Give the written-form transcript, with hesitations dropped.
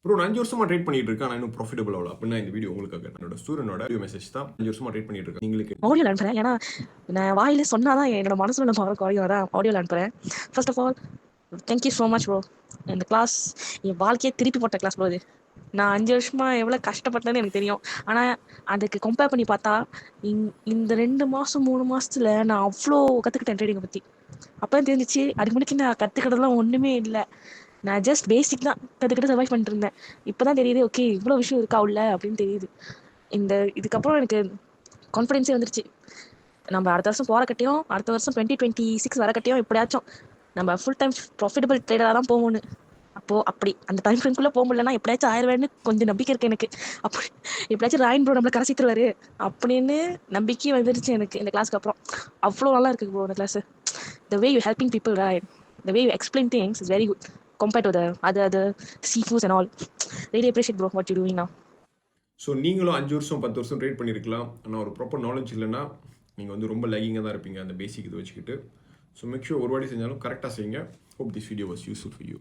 Bro நான் 5 வருஷமா trade பண்ணிட்டு இருக்கேன், நான் இன்னும் ப்ராஃபிட்டபிள் ஆகல அப்படின்னா இந்த வீடியோ உங்களுக்காக. என்னோட ஸ்டூடெண்டோட வீடியோ மெசேஜ் தான். 5 வருஷமா ட்ரேட் பண்ணிட்டு இருக்கேன். உங்களுக்கு ஆடியோவில் அனுப்புகிறேன். ஏன்னா நான் வாயிலே சொன்னாதான் என்னோட மனசுல உள்ள பவர் குறையும். அதான் ஆடியோவில் அனுப்புகிறேன். First of all thank you so much bro. இந்த கிளாஸ் என் வாழ்க்கையே திருப்பி போட்ட கிளாஸ் ப்ரோ இது. நான் 5 வருஷமா எவ்வளோ கஷ்டப்பட்டேன்னு எனக்கு தெரியும். ஆனால் அதுக்கு கம்பேர் பண்ணி பார்த்தா இந்த 2 மாதம் 3 மாதத்துல நான் அவ்வளோ கற்றுக்கிட்டேன் ட்ரேடிங்கை பற்றி. அப்போ தான் தெரிஞ்சிச்சு அதுக்கு முன்னாடி நான் கற்றுக்கிட்டதெல்லாம் ஒன்றுமே இல்லை. நான் ஜஸ்ட் பேசிக் தான் கற்றுக்கிட்டு சர்வைவ் பண்ணிட்டு இருந்தேன். இப்போ தான் தெரியுது ஓகே இவ்வளோ விஷயம் இருக்கா உள்ள அப்படின்னு தெரியுது. இதுக்கப்புறம் எனக்கு கான்ஃபிடென்ஸே வந்துருச்சு. நம்ம அடுத்த வருஷம் போகிறக்கட்டையும் அடுத்த வருஷம் 2026 வரக்கட்டையும் எப்படியாச்சும் நம்ம ஃபுல் டைம் ப்ராஃபிட்டபிள் ட்ரேடராக தான் போகணும். அப்போது அப்படி அந்த டைம் ஃப்ரேம்குள்ளே போக முடியலன்னா எப்படியாச்சும் ஆயிடுவேன்னு கொஞ்சம் நம்பிக்கை இருக்குது எனக்கு. அப்படி எப்படியாச்சும் ராயன் ப்ரோ நம்மளை கரைச்சிட்டுருவாரு அப்படின்னு நம்பிக்கை வந்துருச்சு எனக்கு இந்த கிளாஸ்க்கு அப்புறம். அவ்வளோ நல்லா இருக்குது ப்ரோ இந்த class. The way you helping people right, the way you explain things is very good compared to the other seafoods and all. Really appreciate bro what you're doing now. So நீங்களும் 5 வருஷம் 10 வருஷம் trade பண்ணியிருக்கலாம். ஆனால் ஒரு proper knowledge இல்லைன்னா நீங்கள் வந்து ரொம்ப லேகிங்காக தான் இருப்பீங்க அந்த பேசிக் இதை வச்சுக்கிட்டு. ஸோ மேக் ஷூர் ஒரு வாட்டி செஞ்சாலும் கரெக்டாக செய்யுங்க. Hope this video was useful for you.